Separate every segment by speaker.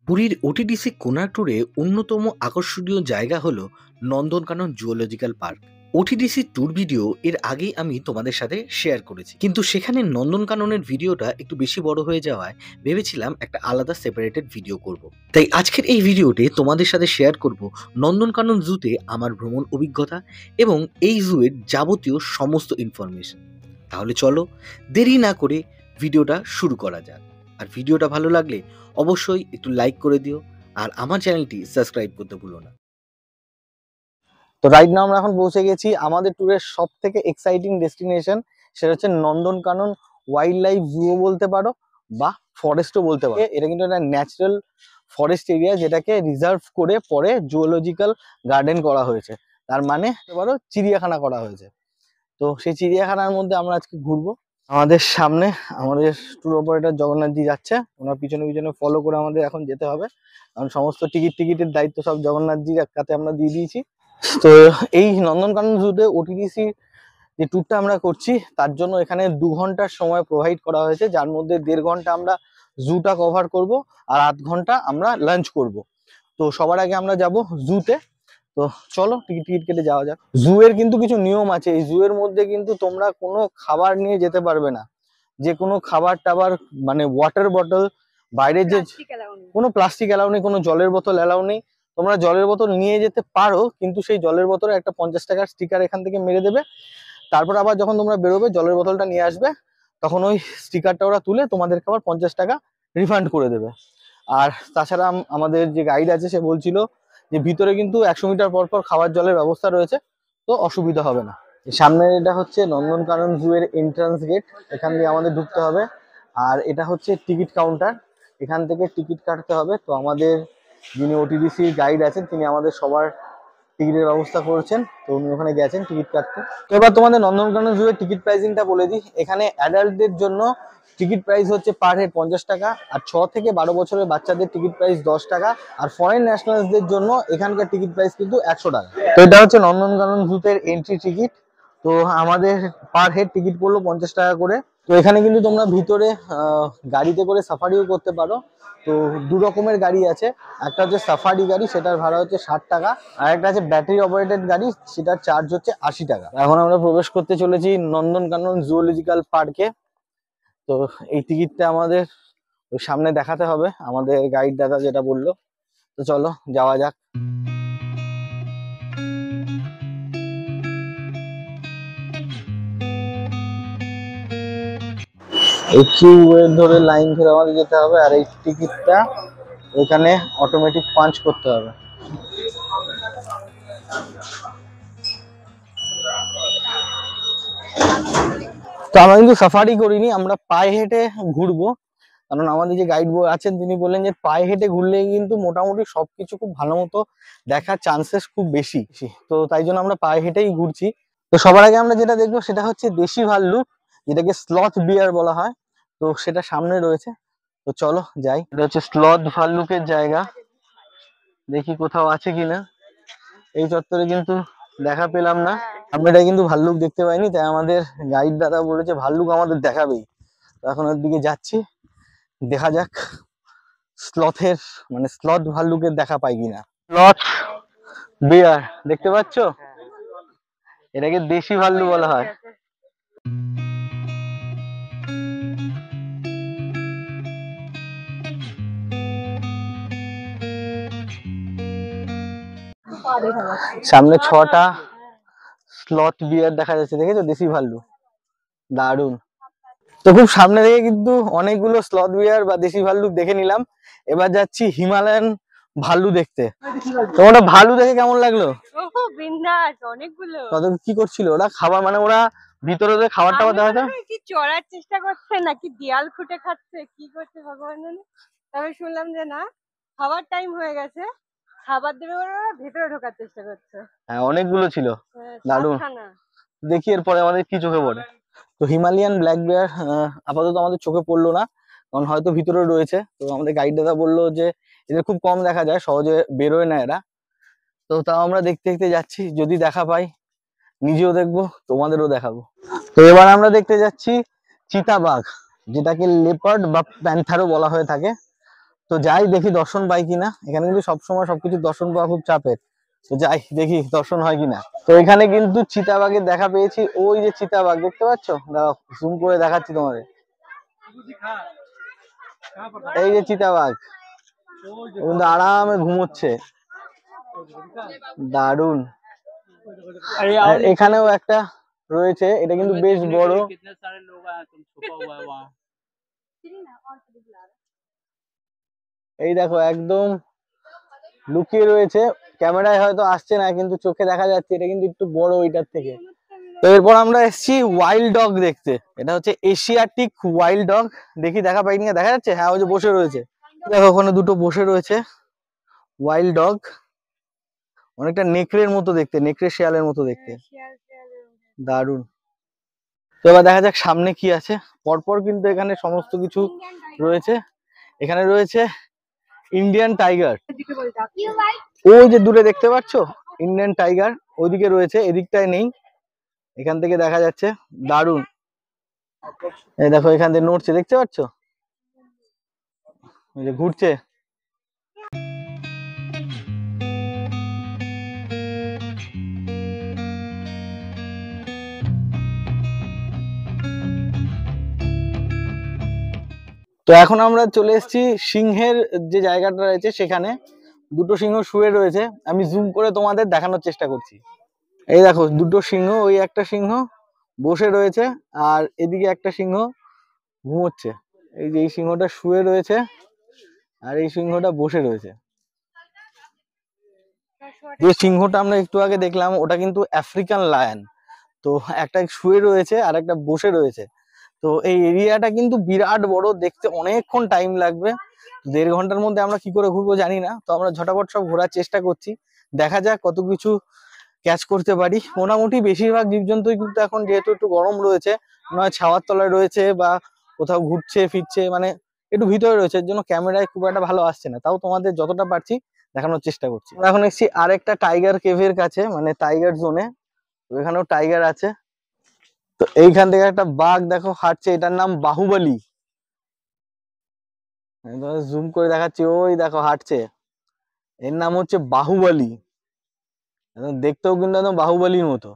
Speaker 1: পুরীর ওটিডিসি কোনার্ক ট্যুরে অন্যতম আকর্ষণীয় জায়গা হলো Nandankanan zoological park. OTDC tour video এর আগেই আমি তোমাদের সাথে শেয়ার করেছি, কিন্তু সেখানে নন্দনকাননের ভিডিওটা একটু বেশি বড় হয়ে যাওয়ায় ভেবেছিলাম একটা আলাদা সেপারেটেড ভিডিও করব। তাই আজকের এই ভিডিওতে তোমাদের সাথে শেয়ার করব নন্দনকানন জুতে আমার ভ্রমণ অভিজ্ঞতা এবং এই জুয়ের যাবতীয় সমস্ত ইনফরমেশন। তাহলে চলো দেরি না করে ভিডিওটা শুরু করা যাক। আর ভিডিওটা ভালো লাগলে অবশ্যই একটু লাইক করে দিও, আর আমার চ্যানেলটি সাবস্ক্রাইব করতে ভুলো না।
Speaker 2: তো রাইট নাও আমরা এখন পৌঁছে গেছি আমাদের ট্যুরের সব থেকে এক্সাইটিং ডেস্টিনেশন, সেটা হচ্ছে নন্দনকানন ওয়াইল্ড লাইফ জুও বলতে পারো বা ফরেস্টও বলতে পারো। এটা কিন্তু একটা ন্যাচারাল ফরেস্ট এরিয়া যেটাকে রিজার্ভ করে পরে জুওলজিক্যাল গার্ডেন করা হয়েছে, তার মানে বলতে পারো চিড়িয়াখানা করা হয়েছে। তো সেই চিড়িয়াখানার মধ্যে আমরা আজকে ঘুরবো। আমাদের সামনে আমাদের ট্যুর অপারেটর জগন্নাথজি যাচ্ছে, ওনার পিছনে পিছনে ফলো করে আমাদের এখন যেতে হবে, কারণ সমস্ত টিকিটের দায়িত্ব সব জগন্নাথজির কাছে আমরা দিয়ে দিয়েছি। তো এই নন্দনকানন জুতে ওটিডিসি যে ট্যুরটা আমরা করছি তার জন্য এখানে 2 ঘন্টার সময় প্রোভাইড করা হয়েছে, যার মধ্যে 1.5 ঘন্টা আমরা জুটা কভার করব আর 8 ঘন্টা আমরা লাঞ্চ করব। তো সবার আগে আমরা যাব জুতে। তো চলো টিকিট কেটে যাওয়া যাক। জু এর কিন্তু কিছু নিয়ম আছে, এই জু এর মধ্যে কিন্তু তোমরা কোনো খাবার নিয়ে যেতে পারবে না, যে কোনো খাবার টাবার মানে ওয়াটার বটল, বাইরের যে কোনো প্লাস্টিক এলাও নেই, কোনো জলের বোতল এলাও নেই। তোমরা জলের বোতল নিয়ে যেতে পারো, কিন্তু সেই জলের বোতলে একটা 50 টাকার স্টিকার এখান থেকে মেরে দেবে। তারপর আবার যখন তোমরা বেরোবে জলের বোতলটা নিয়ে আসবে, তখন ওই স্টিকারটা ওরা তুলে তোমাদেরকে আবার 50 টাকা রিফান্ড করে দেবে। আর তাছাড়া আমাদের যে গাইড আছে সে বলছিল যে ভিতরে কিন্তু 100 মিটার পর পর খাবার জলের ব্যবস্থা রয়েছে, তো অসুবিধা হবে না। সামনে এটা হচ্ছে নন্দনকানন জু এর এন্ট্রান্স গেট, এখান দিয়ে আমাদের ঢুকতে হবে। আর এটা হচ্ছে টিকিট কাউন্টার, এখান থেকে টিকিট কাটতে হবে। তো আমাদের যিনি ওটিডিসি গাইড আছেন তিনি আমাদের সবার টিকিটের ব্যবস্থা করেছেন, তো উনি ওখানে গেছেন টিকিট কাটতে। তো এবার তোমাদের নন্দনকানন জু এর টিকিট প্রাইসিংটা বলে দিই। এখানে অ্যাডাল্টদের জন্য টিকিট প্রাইস হচ্ছে পার হেড 50 টাকা, আর 6 থেকে 12 বছরের বাচ্চাদের টিকিট প্রাইস 10 টাকা, আর ফরেন ন্যাশনালসদের জন্য এখানকার টিকিট প্রাইস কিন্তু 100 টাকা। তো এটা হচ্ছে নন্দনকানন জুতের এন্ট্রি টিকিট। তো আমাদের পার হেড টিকিট পড়লো 50 টাকা করে। তো এখানে কিন্তু তোমরা ভিতরে গাড়িতে করে সাফারিও করতে পারো। তো 2 রকমের গাড়ি আছে, একটা হচ্ছে সাফারি গাড়ি, সেটার ভাড়া হচ্ছে 60 টাকা, আর একটা আছে ব্যাটারি অপারেটেড গাড়ি, সেটার চার্জ হচ্ছে 80 টাকা। এখন আমরা প্রবেশ করতে চলেছি নন্দনকানন জুওলজিক্যাল পার্কে। তো এই টিকিটটা আমাদের ওই সামনে দেখাতে হবে, আমাদের গাইড দাদা যেটা বললো। তো চলো যাওয়া যাক। এই কিউ ধরে লাইন ধরে আমাদের যেতে হবে, আর এই টিকিটটা এখানে অটোমেটিক পাঞ্চ করতে হবে। তো আমরা কিন্তু সাফারি করিনি, আমরা পায়ে হেঁটে ঘুরবো, কারণ আমাদের যে গাইড আছেন তিনি বললেন যে পায়ে হেঁটে ঘুরলে কিন্তু মোটামুটি সবকিছু খুব ভালো মতো দেখার চান্সেস খুব বেশি। তো তাই জন্য আমরা পায়ে হেঁটেই ঘুরছি। তো সবার আগে আমরা যেটা দেখবো সেটা হচ্ছে দেশি ভাল্লুক, যেটাকে স্লথ বিয়ার বলা হয়। তো সেটা সামনে রয়েছে, তো চলো যাই। এটা হচ্ছে স্লথ ভাল্লুকের জায়গা, দেখি কোথাও আছে কিনা। এই চত্বরে কিন্তু দেখা পেলাম না, আমরা এটা কিন্তু ভাল্লুক দেখতে পাইনি, তাই আমাদের গাইড দাদা বলেছে ভাল্লুক আমাদের দেখাবেই। তো এখন ওর দিকে যাচ্ছি, দেখা যাক স্লথের মানে স্লথ ভাল্লুকের দেখা পাই কিনা। স্লথ বিয়ার দেখতে পাচ্ছ, এটাকে দেশি ভাল্লুক বলা হয়। সামনে 6টা স্লথ বিয়ার দেখা যাচ্ছে, দেখেছো, দেশি ভাল্লুক, দারুন। তো খুব সামনে থেকে কিন্তু অনেকগুলো স্লথ বিয়ার বা দেশি ভাল্লুক দেখে নিলাম। এবার যাচ্ছি হিমালয়ান ভাল্লু দেখতে। তোমার ভাল্লু দেখে কেমন লাগলো?
Speaker 3: অনেকগুলো।
Speaker 2: কত কি করছিল ওরা? খাবার মানে ওরা ভিতরে খাবার টাবার দেওয়া যায়
Speaker 3: কি চড়ার চেষ্টা করছে নাকি দেয়াল খুঁটে খাচ্ছে, কি করছে ভগবান জানে। তবে শুনলাম যে না, খাবার টাইম হয়ে গেছে, খাবার দেবে ওরা, ভেতরে ঢোকার চেষ্টা করছে।
Speaker 2: হ্যাঁ অনেকগুলো ছিল, দারুন। দেখি এরপরে আমাদের কি চোখে পড়ে। তো হিমালয়ান ব্ল্যাক বেয়ার আপাতত আমাদের চোখে পড়লো না, কারণ হয়তো ভিতরে রয়েছে। তো আমাদের গাইড দাদা বললো যে এদের খুব কম দেখা যায়, সহজে বেরোয় না এরা। তো তাও আমরা দেখতে দেখতে যাচ্ছি, যদি দেখা পাই নিজেও দেখবো, তোমাদেরও দেখাবো। তো এবার আমরা দেখতে যাচ্ছি চিতাবাঘ, যেটাকে লেপার্ড বা প্যান্থারও বলা হয়ে থাকে। তো তো যাই দেখি দর্শন পাই কিনা। এখানে কিন্তু সবসময় সবকিছু দর্শন পাওয়া খুব চাপের। তো যাই দেখি দর্শন হয় কিনা। তো এখানে কিন্তু চিতাবাঘের দেখা পেয়েছি। ওই যে চিতাবাঘ দেখতে পাচ্ছ, দাঁড়াও জুম করে দেখাচ্ছি তোমাদের। এই যে চিতাবাঘ কিন্তু আরামে ঘুমোচ্ছে, দারুন। আর এখানেও একটা রয়েছে, এটা কিন্তু বেশ বড়। এই দেখো একদম লুকিয়ে রয়েছে, ক্যামেরায় হয়তো আসছে না কিন্তু চোখে দেখা যাচ্ছে, এটা কিন্তু একটু বড় ওইটার থেকে। তো এরপর আমরা এসেছি ওয়াইল্ড ডগ দেখতে। এটা হচ্ছে এশিয়াটিক ওয়াইল্ড ডগ। দেখি দেখা পাইনি, দেখা যাচ্ছে? হ্যাঁ ওই যে বসে রয়েছে, দেখো ওখানে দুটো বসে রয়েছে ওয়াইল্ড ডগ। অনেকটা নেকড়ের মতো দেখতে, নেকড়ে শিয়ালের মতো দেখতে, দারুন। তো এবার দেখা যাক সামনে কি আছে। পরপর কিন্তু এখানে সমস্ত কিছু রয়েছে। এখানে রয়েছে ইন্ডিয়ান টাইগার, ওই যে দূরে দেখতে পাচ্ছ ইন্ডিয়ান টাইগার, ওইদিকে রয়েছে, এদিকটায় নেই, এখান থেকে দেখা যাচ্ছে, দারুন। এই দেখো এখান থেকে নড়ছে, দেখতে পাচ্ছ, ওই যে ঘুরছে। তো এখন আমরা চলে এসেছি সিংহের যে জায়গাটা রয়েছে সেখানে। দুটো সিংহ শুয়ে রয়েছে, আমি জুম করে তোমাদের দেখানোর চেষ্টা করছি। এই দেখো দুটো সিংহ, ওই একটা সিংহ বসে রয়েছে আর এদিকে একটা সিংহ ঘুমোচ্ছে। এই যে এই সিংহটা শুয়ে রয়েছে আর এই সিংহটা বসে রয়েছে। যে সিংহটা আমরা একটু আগে দেখলাম ওটা কিন্তু আফ্রিকান লায়ন। তো একটা শুয়ে রয়েছে আর একটা বসে রয়েছে। তো এই এরিয়াটা কিন্তু বিরাট বড়, দেখতে অনেকক্ষণ টাইম লাগবে। 1.5 ঘন্টার মধ্যে আমরা কি করে ঘুরবো জানি না। তো আমরা ঝটাপট সব ঘোরার চেষ্টা করছি, দেখা যাক কত কিছু ক্যাচ করতে পারি। মোটামুটি বেশিরভাগ জীবজন্তুই কিন্তু এখন যেহেতু একটু গরম রয়েছে, নয় ছাওয়ার তলায় রয়েছে বা কোথাও ঘুরছে ফিরছে, মানে একটু ভিতরে রয়েছে, এর জন্য ক্যামেরায় খুব একটা ভালো আসছে না। তাও তোমাদের যতটা পারছি দেখানোর চেষ্টা করছি। এখন এসেছি আরেকটা টাইগার কেভের কাছে, মানে টাইগার জোনে। এখানেও টাইগার আছে। তো এইখান থেকে একটা বাঘ দেখো হাঁটছে, এটার নাম বাহুবলী। জুম করে দেখাচ্ছি, ওই দেখো হাঁটছে, এর নাম হচ্ছে বাহুবলী। দেখতেও কিন্তু একদম বাহুবলীর মতো।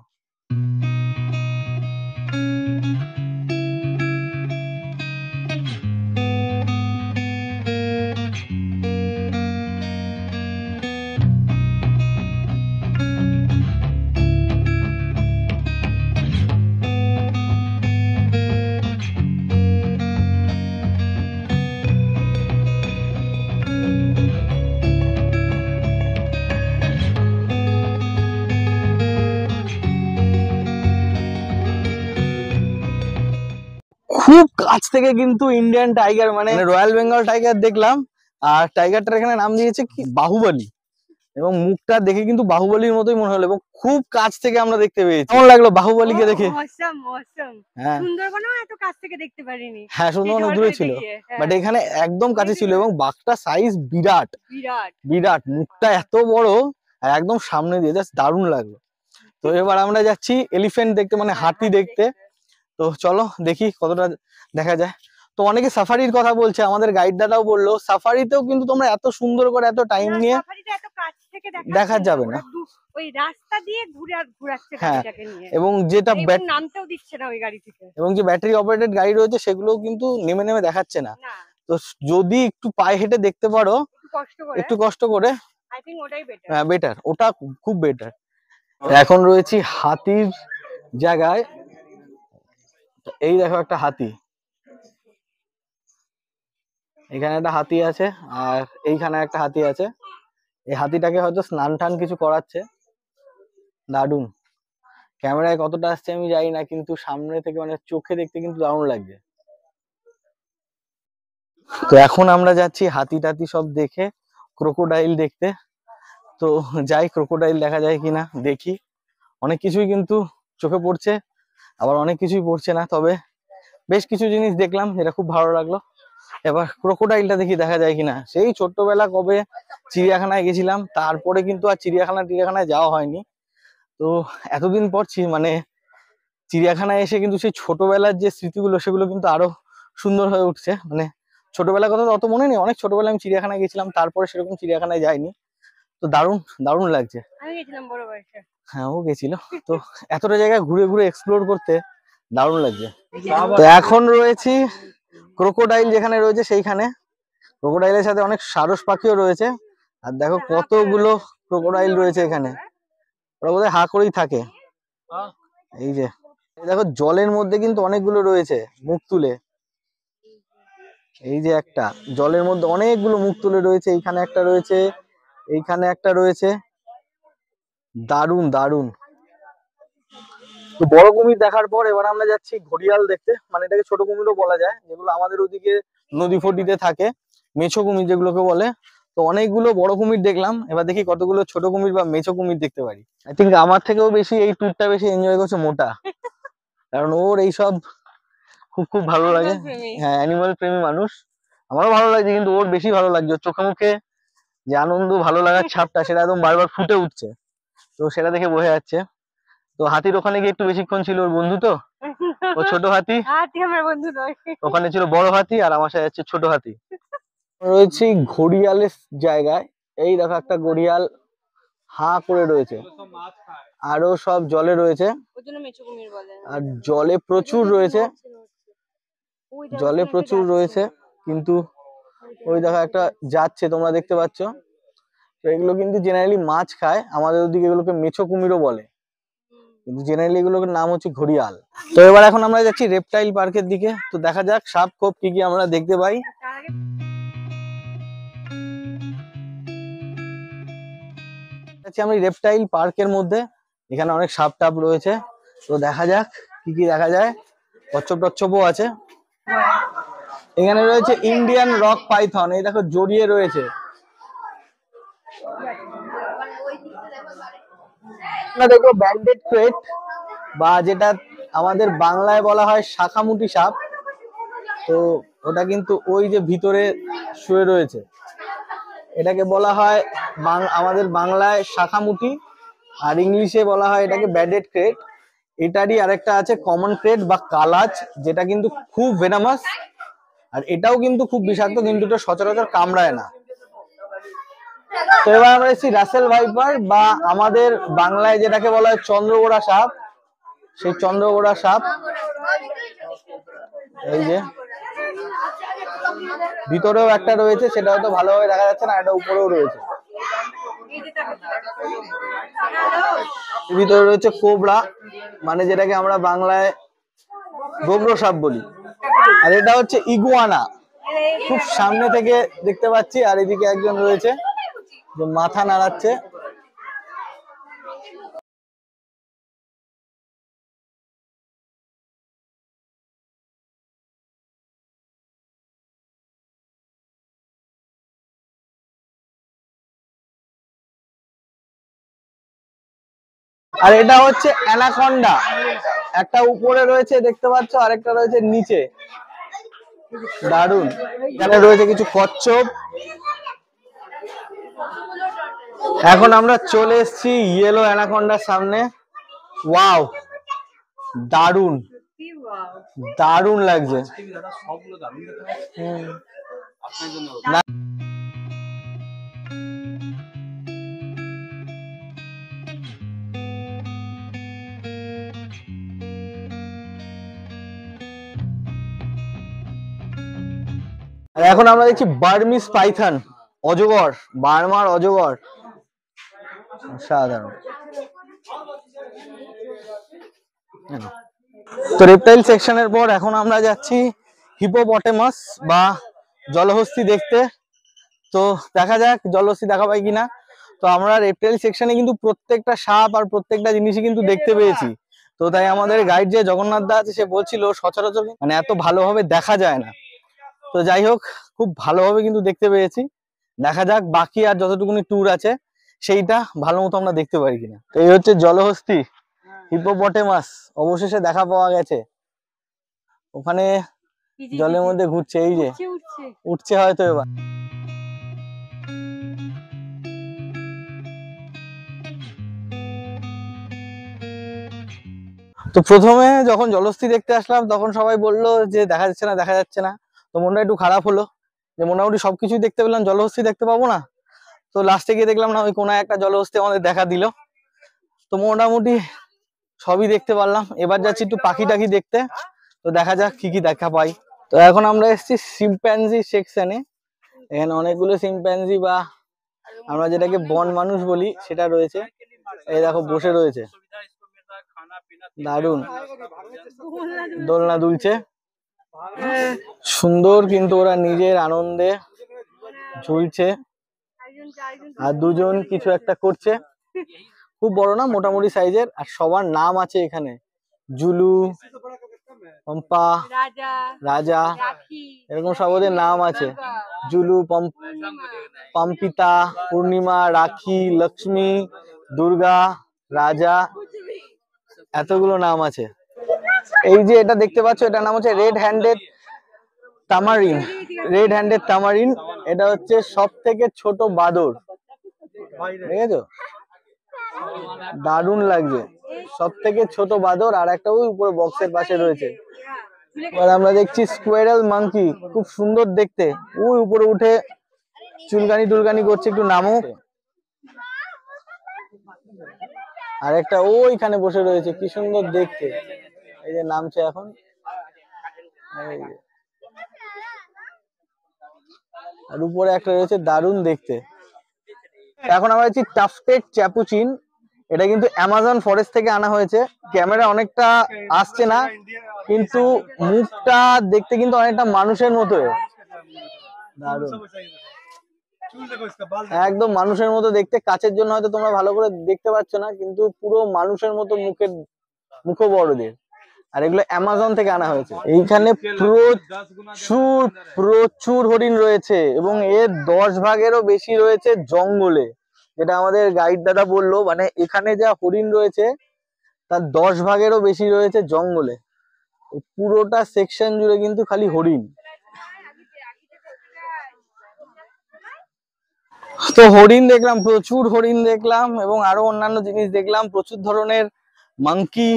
Speaker 2: খুব কাছ থেকে কিন্তু ইন্ডিয়ান টাইগার, মানে রয়্যাল বেঙ্গল টাইগার দেখলাম, আর টাইগারটার এখানে নাম দিয়েছে কি বাহুবলী, এবং মুখটা দেখে কিন্তু বাহুবলীর মতোই মনে হলো, এবং খুব কাছ থেকে আমরা দেখতে পেয়েছি। কেমন লাগলো বাহুবলীকে দেখে? হ্যাঁ
Speaker 3: সুন্দরবনও এত কাছ থেকে দেখতে পারিনি।
Speaker 2: হ্যাঁ, সুন্দরবন অনেক দূরে ছিল, বাট এখানে একদম কাছে ছিল, এবং বাঘটার সাইজ বিরাট
Speaker 3: বিরাট
Speaker 2: বিরাট, মুখটা এত বড় আর একদম সামনে দিয়ে, জাস্ট দারুণ লাগলো। তো এবার আমরা যাচ্ছি এলিফ্যান্ট দেখতে, মানে হাতি দেখতে। তো চলো দেখি কতটা দেখা যায়। তো অনেকে সাফারির কথা বলছে, আমাদের গাইড দাদাও বললো সাফারিতেও কিন্তু তোমরা এত সুন্দর করে এত টাইম নিয়ে দেখা যাবে না,
Speaker 3: ওই রাস্তা দিয়ে ঘুরাচ্ছে
Speaker 2: হ্যাঁ,
Speaker 3: গাড়িটাকে নিয়ে,
Speaker 2: এবং যেটা
Speaker 3: নামতেও দিচ্ছে না ওই গাড়ি থেকে,
Speaker 2: এবং যে ব্যাটারি অপারেটেড গাড়ি রয়েছে সেগুলোও কিন্তু নেমে নেমে দেখাচ্ছে না। তো যদি একটু পায়ে হেঁটে দেখতে পারো একটু কষ্ট করে,
Speaker 3: আই থিংক ওটাই বেটার।
Speaker 2: হ্যাঁ বেটার, ওটা খুব বেটার। এখন রয়েছি হাতির জায়গায়। এই দেখো একটা হাতি, এখানে একটা হাতি আছে আর এইখানে একটা হাতি আছে। এই হাতিটাকে হয়তো স্নান টান কিছু করাচ্ছে, দারুন। ক্যামেরায় কতটা আসছে আমি জানি না, কিন্তু সামনে থেকে মানে চোখে দেখতে কিন্তু দারুণ লাগছে। তো এখন আমরা যাচ্ছি হাতি টাতি সব দেখে ক্রোকোডাইল দেখতে। তো যাই ক্রোকোডাইল দেখা যায় কিনা দেখি। অনেক কিছুই কিন্তু চোখে পড়ছে, আবার অনেক কিছুই পড়ছে না, তবে বেশ কিছু জিনিস দেখলাম যেটা খুব ভালো লাগলো। এবার ক্রোকোডাইলটা দেখি দেখা যায় কিনা। সেই ছোট্টবেলা কবে চিড়িয়াখানায় গেছিলাম, তারপরে কিন্তু আর চিড়িয়াখানায় যাওয়া হয়নি। তো এতদিন পর মানে চিড়িয়াখানায় এসে কিন্তু সেই ছোটবেলার যে স্মৃতিগুলো সেগুলো কিন্তু আরো সুন্দর হয়ে উঠছে। মানে ছোটবেলার কথা তো অত মনে নেই, অনেক ছোটবেলায় আমি চিড়িয়াখানায় গেছিলাম, তারপরে সেরকম চিড়িয়াখানায় যাইনি। তো দারুণ দারুণ লাগছে।
Speaker 3: আমি গেছিলাম বড় বয়সে।
Speaker 2: হ্যাঁ, ও গেছিল। তো এতটা জায়গা ঘুরে ঘুরে এক্সপ্লোর করতে দারুণ লাগছে। তো এখন রয়েছি ক্রোকোডাইল যেখানে রয়েছে সেইখানে। ক্রোকোডাইলের সাথে অনেক সারস পাখিও রয়েছে। আর দেখো কতগুলো ক্রোকোডাইল রয়েছে এখানে, ওরা বোধহয় হা করেই থাকে। এই যে দেখো জলের মধ্যে কিন্তু অনেকগুলো রয়েছে মুখ তুলে। এই যে একটা জলের মধ্যে অনেকগুলো মুখ তুলে রয়েছে, এইখানে একটা রয়েছে, এইখানে একটা রয়েছে। দারুণ দারুণ। তো বড় কুমির দেখার পর এবার আমরা যাচ্ছি ঘড়িয়াল দেখতে, মানে এটাকে ছোট কুমিরও বলা যায়, যেগুলো আমাদের ওদিকে নদী ফটিতে থাকে, মেছো কুমির যেগুলোকে বলে। তো অনেকগুলো বড় কুমির দেখলাম, এবার দেখি কতগুলো ছোট কুমির বা মেছো কুমির দেখতে পারি। আই থিঙ্ক আমার থেকেও বেশি এই ট্যুরটা বেশি এনজয় করছে মোটা, কারণ ওর এইসব খুব খুব ভালো লাগে। হ্যাঁ, অ্যানিমাল প্রেমী মানুষ, আমারও ভালো লাগছে, কিন্তু ওর বেশি ভালো লাগছে। ওর চোখে মুখে যে আনন্দ ভালো লাগার ছাপটা সেটা একদম বারবার ফুটে উঠছে, তো সেটা দেখে বোঝা যাচ্ছে। তো হাতির ওখানে গিয়ে একটু বেশিক্ষণ ছিল, ওর বন্ধু তো, ও ছোট হাতি,
Speaker 3: হাতি আমার বন্ধু নয়।
Speaker 2: ওখানে ছিল বড় হাতি আর আমার সাথে যাচ্ছে ছোট হাতি। রয়েছে ঘড়িয়ালের জায়গায়, এই দেখো একটা ঘড়িয়াল হা করে রয়েছে, আরো সব জলে রয়েছে,
Speaker 3: ওই জন্য মেছো কুমির বলে।
Speaker 2: আর জলে প্রচুর রয়েছে, জলে প্রচুর রয়েছে, কিন্তু ওই দেখো একটা যাচ্ছে, তোমরা দেখতে পাচ্ছ। তো এগুলো কিন্তু জেনারেলি মাছ খায়, আমাদের ওদিকে এগুলোকে মেছো কুমিরও বলে, কিন্তু জেনারেলি এগুলোর নাম হচ্ছে ঘড়িয়াল। তো এবার এখন আমরা যাচ্ছি রেপটাইল পার্কের দিকে, তো দেখা যাক সাপ খোপ কি কি আমরা দেখতে পাই। আমি রেপটাইল পার্কের মধ্যে, এখানে অনেক সাপ টাপ রয়েছে, তো দেখা যাক কি কি দেখা যায়। কচ্ছপ টচ্ছপও আছে। এখানে রয়েছে ইন্ডিয়ান রক পাইথন, এই দেখো জড়িয়ে রয়েছে। দেখো ব্যান্ডেড ক্রেট, বা যেটা আমাদের বাংলায় বলা হয় শাখামুটি সাপ, তো ওটা কিন্তু ওই যে ভিতরে শুয়ে রয়েছে, এটাকে বলা হয় আমাদের বাংলায় শাখামুটি, আর ইংলিশে বলা হয় এটাকে ব্যান্ডেড ক্রেট। এটারই আরেকটা আছে কমন ক্রেট বা কালাজ, যেটা কিন্তু খুব ভেনামাস, আর এটাও কিন্তু খুব বিষাক্ত, কিন্তু এটা সচরাচর কামড়ায় না। তো এবার আমরা এসেছি রাসেল ভাইপার, বা আমাদের বাংলায় যেটাকে বলা হয় চন্দ্রগোড়া সাপ, সেই চন্দ্রগোড়া সাপ। এই যে ভিতরেও একটা রয়েছে, সেটা হয়তো ভালোভাবে দেখা যাচ্ছে না, এটা উপরেও রয়েছে। ভিতরে রয়েছে কোবরা, মানে যেটাকে আমরা বাংলায় গোগ্র সাপ বলি, আর এটা হচ্ছে ইগুয়ানা, খুব সামনে থেকে দেখতে পাচ্ছি। আর এদিকে একজন রয়েছে যে মাথা নাড়াচ্ছে। আর এটা হচ্ছে অ্যানাকন্ডা, একটা উপরে রয়েছে দেখতে পাচ্ছ, আরেকটা রয়েছে নিচে। দারুন। এখানে রয়েছে কিছু কচ্ছপ। এখন আমরা চলে এসেছি ইয়েলো অ্যানাকন্ডার সামনে। ওয়াও, দারুন দারুন লাগছে। না, আর এখন আমরা দেখছি বার্মিস পাইথন, অজগর, বার্মার অজগর, সাধারণ। তো রেপটাইল সেকশনের পর এখন আমরা যাচ্ছি হিপোপটেমাস বা জলহস্তী দেখতে। তো দেখা যাক জলহস্তী দেখা পাই কিনা। তো আমরা রেপটাইল সেকশনে কিন্তু প্রত্যেকটা সাপ আর প্রত্যেকটা জিনিসই কিন্তু দেখতে পেয়েছি। তো তাই আমাদের গাইড যে জগন্নাথ দা আছে, সে বলছিল সচরাচর মানে এত ভালোভাবে দেখা যায় না। তো যাই হোক, খুব ভালোভাবে কিন্তু দেখতে পেয়েছি। দেখা যাক বাকি আর যতটুকুনি ট্যুর আছে সেইটা ভালো মতো আমরা দেখতে পারি কিনা। তো এই হচ্ছে জলহস্তী হিপোপটেমাস, অবশেষে দেখা পাওয়া গেছে। ওখানে জলের মধ্যে ঘুরছে, এই যে উঠছে হয়তো এবার। তো প্রথমে যখন জলহস্তী দেখতে আসলাম তখন সবাই বললো যে দেখা যাচ্ছে না, দেখা যাচ্ছে না। তো মনটা একটু খারাপ হলো, যে মোটামুটি সবকিছুই দেখতে পেলাম, জলহস্তি দেখতে পাবো না। তো লাস্টে গিয়ে দেখলাম না, ওই কোনায় একটা জলহস্তি আমাদের দেখা দিল। তো মোটামুটি সবই দেখতে পারলাম। এবার যাচ্ছি একটু পাখি টাখি দেখতে, তো দেখা যাক কি কি দেখা পাই। তো এখন আমরা এসেছি শিম্প্যাঞ্জি সেকশনে। এখানে অনেকগুলো শিম্প্যাঞ্জি বা আমরা যেটাকে বন মানুষ বলি সেটা রয়েছে। এই দেখো বসে রয়েছে, দারুন দোলনা দুলছে, সুন্দর, কিন্তু ওরা নিজের আনন্দে ঝুলছে আর দুজন কিছু একটা করছে। খুব বড় না, মোটামুটি সাইজের, আর সবার নাম আছে এখানে। জুলু, পম্পা, রাজা, এরকম সব ওদের নাম আছে। জুলু, পাম্পিতা, পূর্ণিমা, রাখি, লক্ষ্মী, দুর্গা, রাজা, এতগুলো নাম আছে। এই যে এটা দেখতে পাচ্ছ, এটার নাম হচ্ছে red handed tamarind. Red handed tamarind, এটা হচ্ছে সব থেকে ছোট বাদর, দেখেছো? দারুণ লাগছে, সব থেকে ছোট বাদর। আর একটা ওই উপরে বক্সের পাশে রয়েছে। এবার আমরা দেখছি স্কোয়ারেল মাংকি, খুব সুন্দর দেখতে, ওই উপরে উঠে চুলকানি টুলকানি করছে, একটু নামো। আর একটা ওইখানে বসে রয়েছে, কি সুন্দর দেখতে, এই যে নামছে এখন। আর উপরে একটা রয়েছে, দারুণ দেখতে। এখন আমরা আছি টাফটেড চ্যাপুচিন। এটা কিন্তু অ্যামাজন ফরেস্ট থেকে আনা হয়েছে। ক্যামেরা অনেকটা আসছে না, কিন্তু মুখটা দেখতে কিন্তু অনেকটা মানুষের মতো। দারুণ, একদম মানুষের মতো দেখতে। কাছের জন্য হয়তো তোমরা ভালো করে দেখতে পাচ্ছ না, কিন্তু পুরো মানুষের মতো মুখ বড়দের। আর এগুলো অ্যামাজন থেকে আনা হয়েছে। এইখানে প্রচুর প্রচুর হরিণ রয়েছে, এবং এর 10 ভাগেরও বেশি রয়েছে জঙ্গলে। যেটা আমাদের গাইড দাদা বললো, মানে এখানে যা হরিণ রয়েছে তার 10 ভাগেরও বেশি রয়েছে জঙ্গলে। পুরোটা সেকশন জুড়ে কিন্তু খালি হরিণ। তো হরিণ দেখলাম, প্রচুর হরিণ দেখলাম, এবং আরো অন্যান্য জিনিস দেখলাম, প্রচুর ধরনের মাংকি,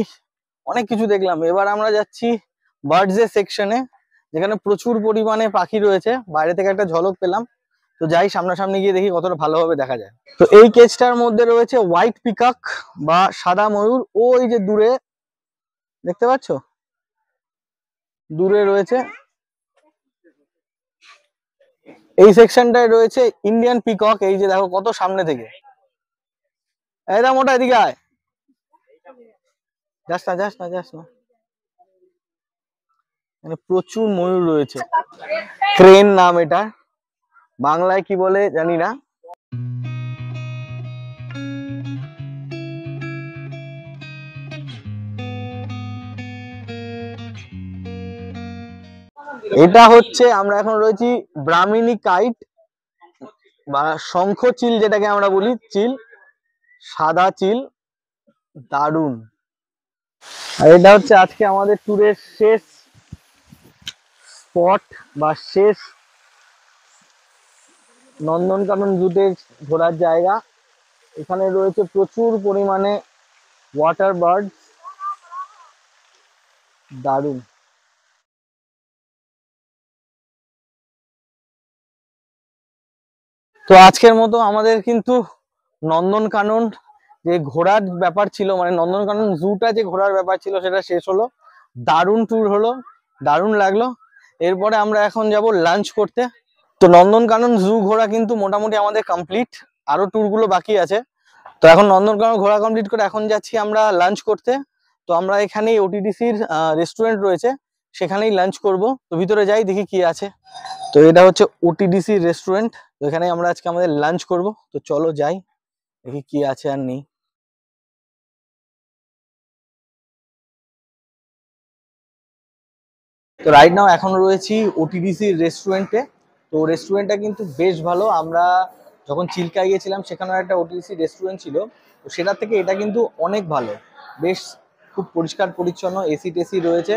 Speaker 2: অনেক কিছু দেখলাম। এবার আমরা যাচ্ছি বার্ডস এর সেকশনে, যেখানে প্রচুর পরিমাণে পাখি রয়েছে। বাইরে থেকে একটা ঝলক পেলাম, তো যাই সামনাসামনি গিয়ে দেখি কতটা ভালোভাবে দেখা যায়। তো এই কেজটার মধ্যে রয়েছে হোয়াইট পিকক বা সাদা ময়ূর, ওই যে দূরে দেখতে পাচ্ছ, দূরে রয়েছে। এই সেকশনটায় রয়েছে ইন্ডিয়ান পিকক, এই যে দেখো কত সামনে থেকে। এইটা মোটা, এদিকে আয়, যাস না যাস না যাস না। এখানে প্রচুর ময়ূর রয়েছে। ক্রেন নাম এটা, বাংলায় কি বলে জানি না। এটা হচ্ছে, আমরা এখন রয়েছি ব্রাহ্মিনী কাইট বা শঙ্খ চিল, যেটাকে আমরা বলি চিল, সাদা চিল, দারুন। আর এটা হচ্ছে আজকে আমাদের ট্যুরের শেষ স্পট বা শেষ নন্দনকানন জুতে ঘোরার জায়গা। এখানে রয়েছে প্রচুর পরিমাণে ওয়াটার বার্ড, দারুন। তো আজকের মতো আমাদের কিন্তু নন্দনকানন যে ঘোরার ব্যাপার ছিল, মানে নন্দনকানন জুটা যে ঘোরার ব্যাপার ছিল, সেটা শেষ হলো। দারুণ ট্যুর হলো, দারুণ লাগলো। এরপরে আমরা এখন যাব লাঞ্চ করতে। তো নন্দনকানন জু ঘোরা কিন্তু মোটামুটি আমাদের কমপ্লিট, আরো ট্যুরগুলো বাকি আছে। তো এখন নন্দনকানন ঘোরা কমপ্লিট করে এখন যাচ্ছি আমরা লাঞ্চ করতে। তো আমরা এখানেই ওটিডিসির রেস্টুরেন্ট রয়েছে, সেখানেই লাঞ্চ করব। তো ভিতরে যাই, দেখি কি আছে। তো এটা হচ্ছে ওটিডিসি রেস্টুরেন্ট, তো এখানে আমরা আজকে আমাদের লাঞ্চ করব। তো চলো যাই, দেখি কি আছে আর নেই। তো রাইট নাও এখন রয়েছি ওটিডিসি রেস্টুরেন্টে। তো রেস্টুরেন্টটা কিন্তু বেশ ভালো। আমরা যখন চিল্কা গিয়েছিলাম সেখানে একটা ওটিডিসি রেস্টুরেন্ট ছিল, তো সেটার থেকে এটা কিন্তু অনেক ভালো, বেশ খুব পরিষ্কার পরিচ্ছন্ন, এসি টেসি রয়েছে,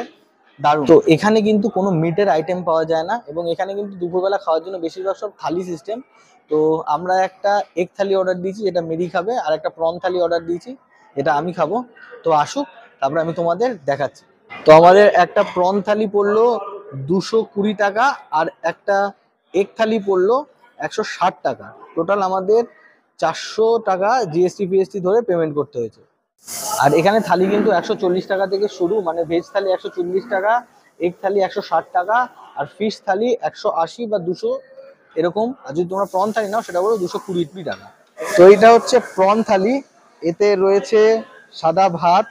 Speaker 2: দারুণ। তো এখানে কিন্তু কোনো মিটের আইটেম পাওয়া যায় না, এবং এখানে কিন্তু দুপুরবেলা খাওয়ার জন্য বেশিরভাগ সব থালি সিস্টেম। তো আমরা একটা এগ থালি অর্ডার দিয়েছি, যেটা মেরি খাবে, আর একটা প্রন থালি অর্ডার দিয়েছি, যেটা আমি খাবো। তো আসুক, তারপরে আমি তোমাদের দেখাচ্ছি। তো আমাদের একটা প্রন থালি পড়লো 220 টাকা, আর একটা এক থালি পড়লো 160 টাকা। টোটাল আমাদের 400 টাকা জিএসটি ফিএসটি ধরে পেমেন্ট করতে হয়েছে। আর এখানে থালি কিন্তু 140 টাকা থেকে শুরু, মানে ভেজ থালি 140 টাকা, এগ থালি 160 টাকা, আর ফিশ থালি 180 বা 200 এরকম। আর যদি তোমরা প্রন থালি নাও সেটা বলো 220 টাকা। তো এটা হচ্ছে প্রন থালি। এতে রয়েছে সাদা ভাত,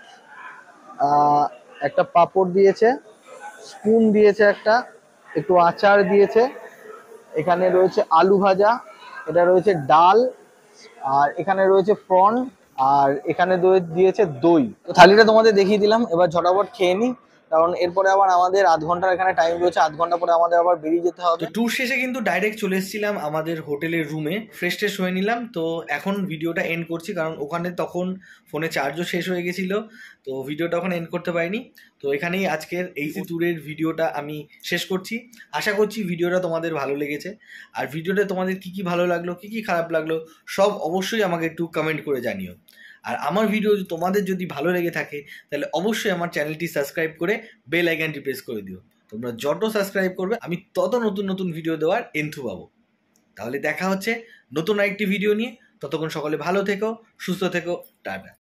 Speaker 2: একটা পাঁপড় দিয়েছে, স্পুন দিয়েছে, একটা একটু আচার দিয়েছে, এখানে রয়েছে আলু ভাজা, এটা রয়েছে ডাল, আর এখানে রয়েছে প্রন, আর এখানে দিয়েছে দই। তো থালিটা তোমাদের দেখিয়ে দিলাম, এবার ঝটাপট খেয়ে নিই, কারণ এরপরে আবার আমাদের আধ ঘন্টার এখানে টাইম রয়েছে, আধ ঘন্টা পরে আমাদের আবার বেরিয়ে যেতে হবে।
Speaker 1: তো ট্যুর শেষে কিন্তু ডাইরেক্ট চলে এসেছিলাম আমাদের হোটেলের রুমে, ফ্রেশ ট্রেশ হয়ে নিলাম। তো এখন ভিডিওটা এন্ড করছি, কারণ ওখানে তখন ফোনে চার্জও শেষ হয়ে গেছিলো, তো ভিডিওটা ওখানে এন্ড করতে পারিনি। তো এখানেই আজকের এই ট্যুরের ভিডিওটা আমি শেষ করছি। আশা করছি ভিডিওটা তোমাদের ভালো লেগেছে। আর ভিডিওটা তোমাদের কি কি ভালো লাগলো, কি কি খারাপ লাগলো, সব অবশ্যই আমাকে একটু কমেন্ট করে জানিও। আর আমার ভিডিও তোমাদের যদি ভালো লেগে থাকে তাহলে অবশ্যই আমার চ্যানেলটি সাবস্ক্রাইব করে বেল আইকনটি প্রেস করে দিও। তোমরা যত সাবস্ক্রাইব করবে আমি তত নতুন নতুন ভিডিও দেওয়ার এন্থু পাবো। তাহলে দেখা হচ্ছে নতুন আরেকটি ভিডিও নিয়ে। ততক্ষণ সকলে ভালো থেকো, সুস্থ থেকো, টাটা।